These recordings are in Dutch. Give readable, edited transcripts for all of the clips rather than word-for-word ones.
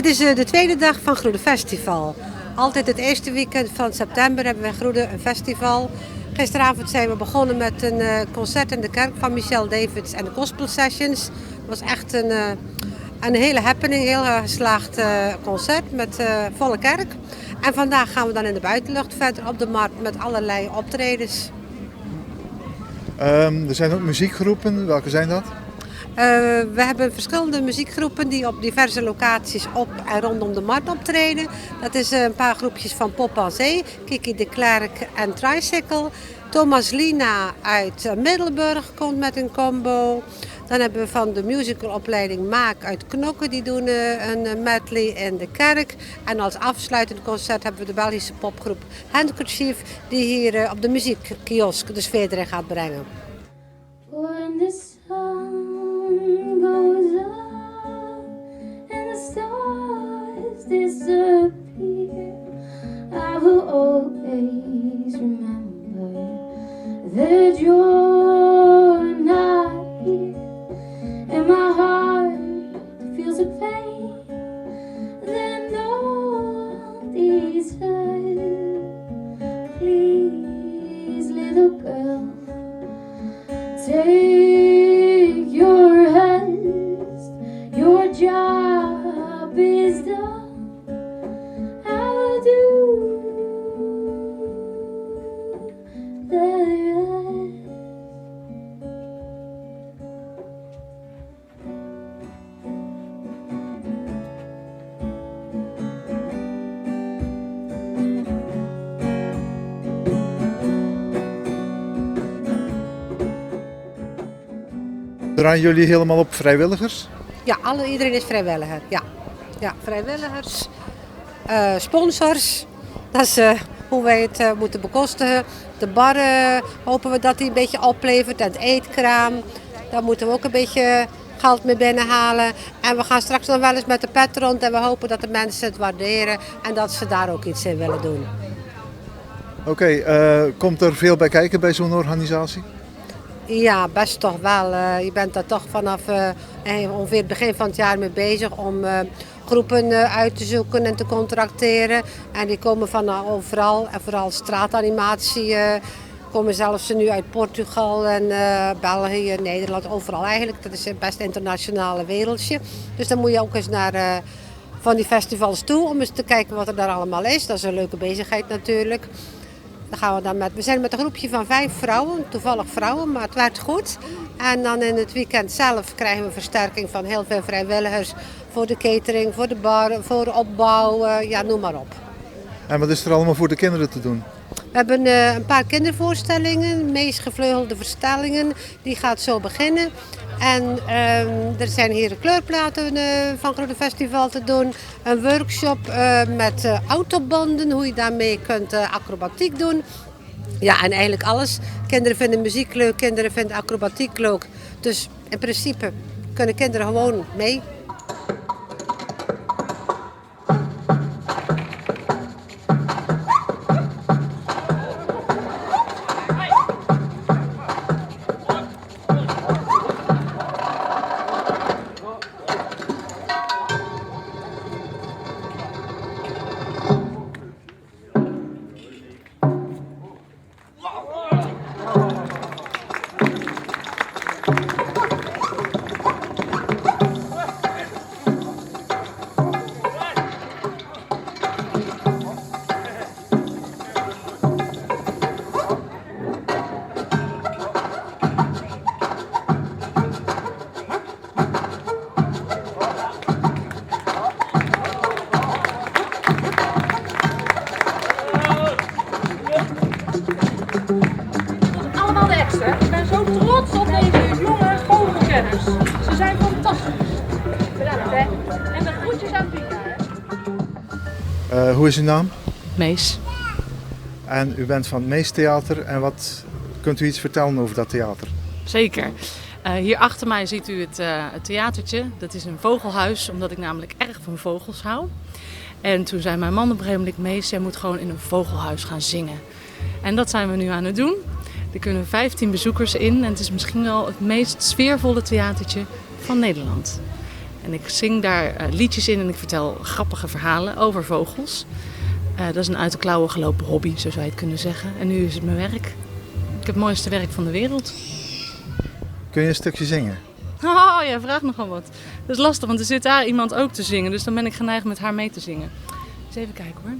Dit is de tweede dag van Groene Festival. Altijd het eerste weekend van september hebben we Groene een festival. Gisteravond zijn we begonnen met een concert in de kerk van Michelle Davids en de Gospel Sessions. Het was echt een hele happening, heel geslaagd concert met volle kerk. En vandaag gaan we dan in de buitenlucht verder op de markt met allerlei optredens. Er zijn ook muziekgroepen, welke zijn dat? We hebben verschillende muziekgroepen die op diverse locaties op en rondom de markt optreden. Dat is een paar groepjes van Pop aan Zee, Kiki de Klerk en Tricycle. Thomas Lina uit Middelburg komt met een combo. Dan hebben we van de musicalopleiding Maak uit Knokke, die doen een medley in de kerk. En als afsluitend concert hebben we de Belgische popgroep Handkerchief, die hier op de muziekkiosk de sfeer erin gaat brengen. When the sun goes up and the stars disappear, I will always remember that you're not here. And my heart feels a pain that no one deserves. Please, little girl, take your rest. Your job is done. I will do the rest. Draaien jullie helemaal op vrijwilligers? Ja, iedereen is vrijwilliger. Ja, vrijwilligers, sponsors. Dat is hoe wij het moeten bekostigen. De bar hopen we dat die een beetje oplevert. En het eetkraam, daar moeten we ook een beetje geld mee binnenhalen. En we gaan straks nog wel eens met de pet rond. En we hopen dat de mensen het waarderen en dat ze daar ook iets in willen doen. Oké, komt er veel bij kijken bij zo'n organisatie? Ja, best toch wel. Je bent daar toch vanaf ongeveer het begin van het jaar mee bezig om groepen uit te zoeken en te contracteren. En die komen van overal, en vooral straatanimatie. Komen zelfs nu uit Portugal en België, Nederland, overal eigenlijk. Dat is een best internationale wereldje. Dus dan moet je ook eens naar van die festivals toe om eens te kijken wat er daar allemaal is. Dat is een leuke bezigheid natuurlijk. We zijn met een groepje van 5 vrouwen, toevallig vrouwen, maar het werkt goed. En dan in het weekend zelf krijgen we versterking van heel veel vrijwilligers voor de catering, voor de bar, voor de opbouw, noem maar op. En wat is er allemaal voor de kinderen te doen? We hebben een paar kindervoorstellingen, meest gevleugelde verstellingen, die gaat zo beginnen. En er zijn hier kleurplaten van Groene Festival te doen. Een workshop met autobanden, hoe je daarmee kunt acrobatiek doen. Ja, en eigenlijk alles. Kinderen vinden muziek leuk, kinderen vinden acrobatiek leuk. Dus in principe kunnen kinderen gewoon mee. Ik ben zo trots op deze jonge vogelkenners. Ze zijn fantastisch. Bedankt hè. En de groetjes aan Pina hè. Hoe is uw naam? Mees. En u bent van het Mees Theater. En wat kunt u iets vertellen over dat theater? Zeker. Hier achter mij ziet u het theatertje. Dat is een vogelhuis, omdat ik namelijk erg van vogels hou. En toen zei mijn man op een gegeven moment, Mees, jij moet gewoon in een vogelhuis gaan zingen. En dat zijn we nu aan het doen. Er kunnen 15 bezoekers in en het is misschien wel het meest sfeervolle theatertje van Nederland. En ik zing daar liedjes in en ik vertel grappige verhalen over vogels. Dat is een uit de klauwen gelopen hobby, zo zou je het kunnen zeggen. En nu is het mijn werk. Ik heb het mooiste werk van de wereld. Kun je een stukje zingen? Oh, jij vraagt nogal wat. Dat is lastig, want er zit daar iemand ook te zingen. Dus dan ben ik geneigd met haar mee te zingen. Eens even kijken hoor.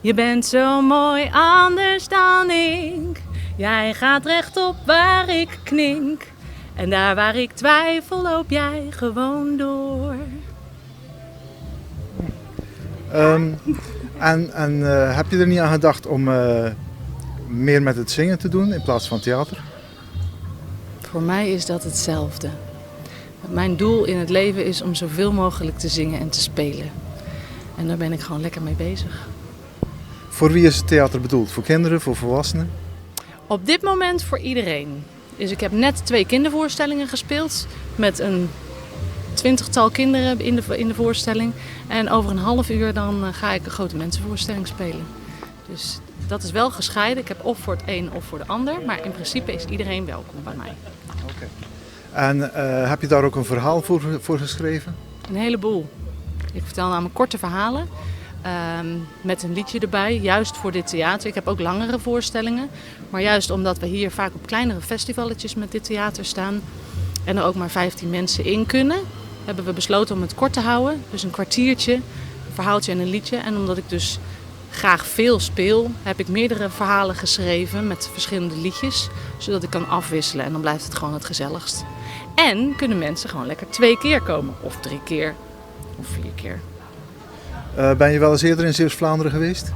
Je bent zo mooi anders dan ik. Jij gaat rechtop waar ik knink. En daar waar ik twijfel loop jij gewoon door. Heb je er niet aan gedacht om meer met het zingen te doen in plaats van theater? Voor mij is dat hetzelfde. Mijn doel in het leven is om zoveel mogelijk te zingen en te spelen. En daar ben ik gewoon lekker mee bezig. Voor wie is het theater bedoeld? Voor kinderen, voor volwassenen? Op dit moment voor iedereen. Dus ik heb net 2 kindervoorstellingen gespeeld met een 20-tal kinderen in de voorstelling. En over een half uur dan ga ik een grote mensenvoorstelling spelen. Dus dat is wel gescheiden. Ik heb of voor het een of voor de ander. Maar in principe is iedereen welkom bij mij. Okay. En heb je daar ook een verhaal voor geschreven? Een heleboel. Ik vertel namelijk korte verhalen. Met een liedje erbij, juist voor dit theater. Ik heb ook langere voorstellingen. Maar juist omdat we hier vaak op kleinere festivalletjes met dit theater staan en er ook maar 15 mensen in kunnen, hebben we besloten om het kort te houden. Dus een kwartiertje, een verhaaltje en een liedje. En omdat ik dus graag veel speel, heb ik meerdere verhalen geschreven met verschillende liedjes. Zodat ik kan afwisselen en dan blijft het gewoon het gezelligst. En kunnen mensen gewoon lekker 2 keer komen. Of 3 keer. Of 4 keer. Ben je wel eens eerder in Zeeuws-Vlaanderen geweest?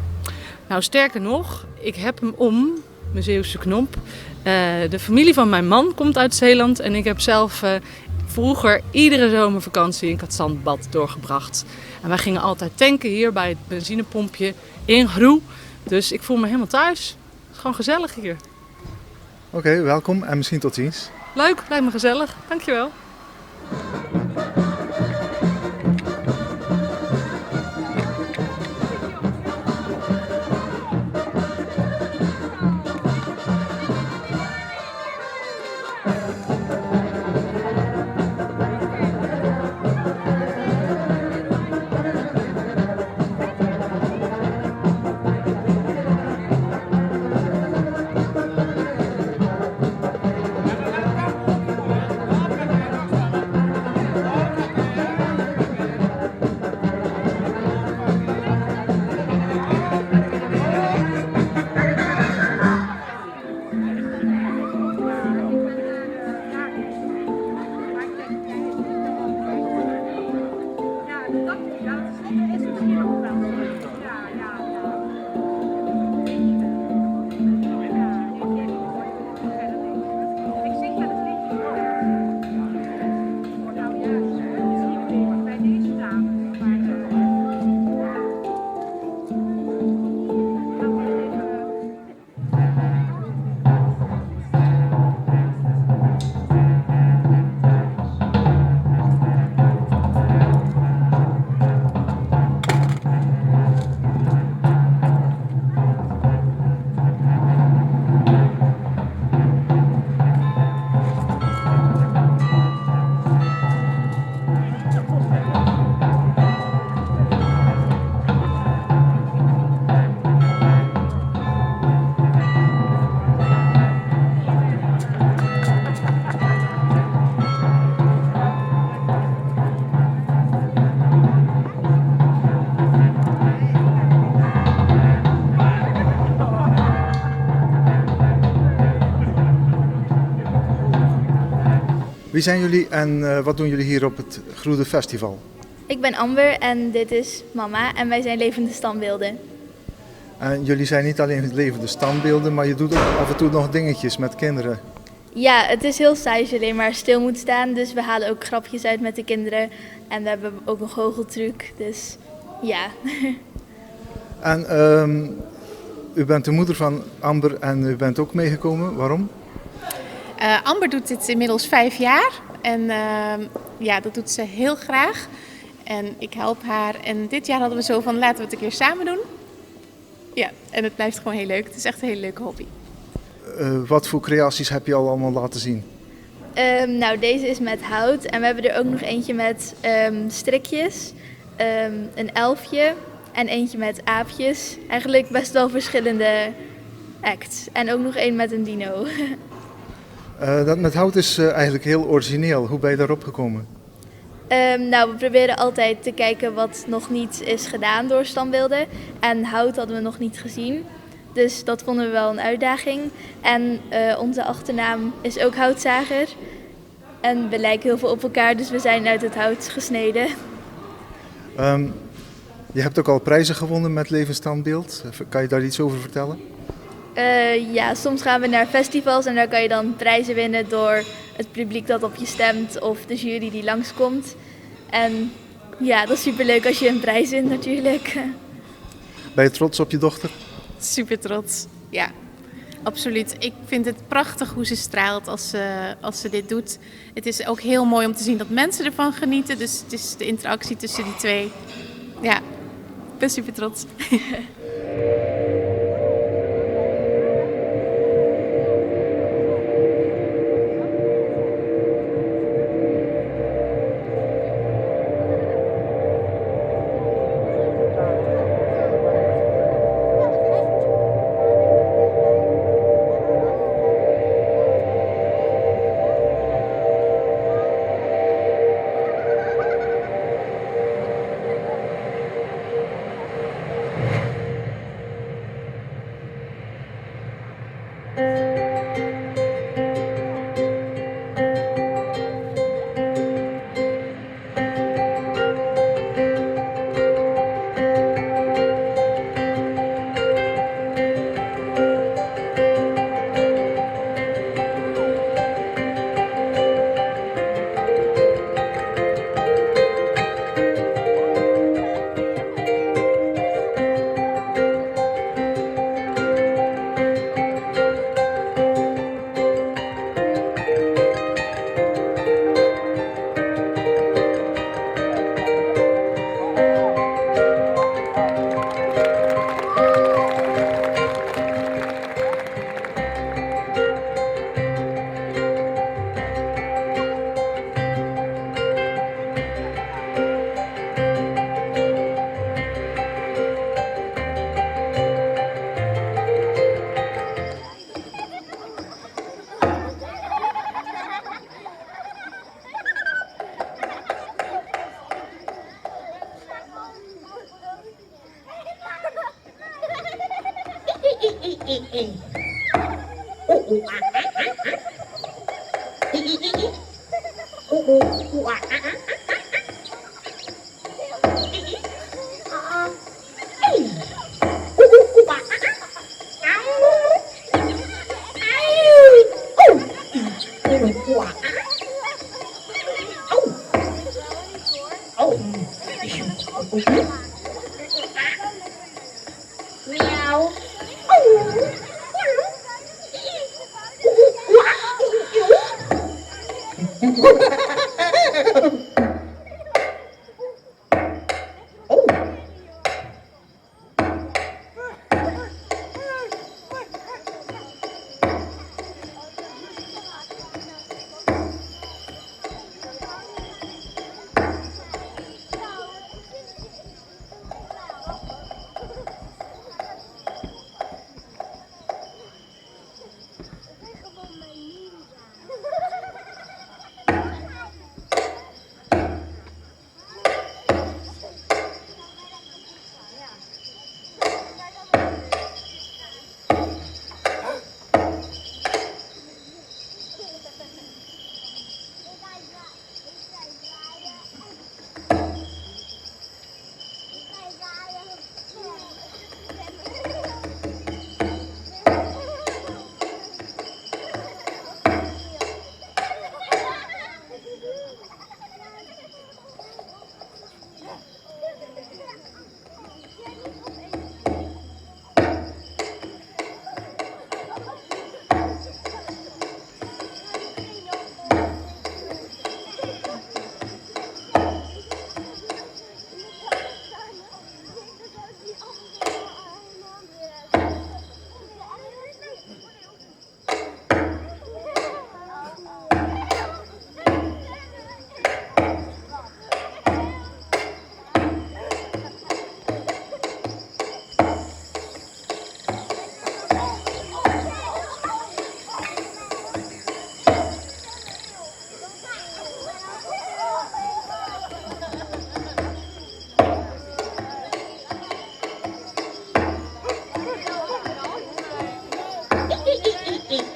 Nou, sterker nog, ik heb hem om, mijn Zeeuwse knop. De familie van mijn man komt uit Zeeland en ik heb zelf vroeger iedere zomervakantie in Katzandbad doorgebracht. En wij gingen altijd tanken hier bij het benzinepompje in Groe. Dus ik voel me helemaal thuis. Het is gewoon gezellig hier. Oké, welkom en misschien tot ziens. Leuk, lijkt me gezellig. Dankjewel. Wie zijn jullie en wat doen jullie hier op het Groene Festival? Ik ben Amber en dit is mama en wij zijn levende standbeelden. En jullie zijn niet alleen levende standbeelden, maar je doet ook af en toe nog dingetjes met kinderen. Ja, het is heel saai als je alleen maar stil moet staan, dus we halen ook grapjes uit met de kinderen. En we hebben ook een goocheltruc, dus ja. En u bent de moeder van Amber en u bent ook meegekomen. Waarom? Amber doet dit inmiddels 5 jaar en ja, dat doet ze heel graag. En ik help haar en dit jaar hadden we zo van laten we het een keer samen doen. Ja, en het blijft gewoon heel leuk. Het is echt een hele leuke hobby. Wat voor creaties heb je al allemaal laten zien? Nou, deze is met hout en we hebben er ook nog eentje met strikjes, een elfje en eentje met aapjes. Eigenlijk best wel verschillende acts. En ook nog één met een dino. Dat met hout is eigenlijk heel origineel. Hoe ben je daarop gekomen? Nou, we proberen altijd te kijken wat nog niet is gedaan door standbeelden. En hout hadden we nog niet gezien. Dus dat vonden we wel een uitdaging. En onze achternaam is ook Houtzager. En we lijken heel veel op elkaar, dus we zijn uit het hout gesneden. Je hebt ook al prijzen gewonnen met levensstandbeeld. Kan je daar iets over vertellen? Ja, soms gaan we naar festivals en daar kan je dan prijzen winnen door het publiek dat op je stemt of de jury die langskomt. En ja, dat is superleuk als je een prijs wint natuurlijk. Ben je trots op je dochter? Super trots. Ja, absoluut. Ik vind het prachtig hoe ze straalt als ze dit doet. Het is ook heel mooi om te zien dat mensen ervan genieten. Dus het is de interactie tussen die twee. Ja, ik ben super trots.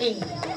1.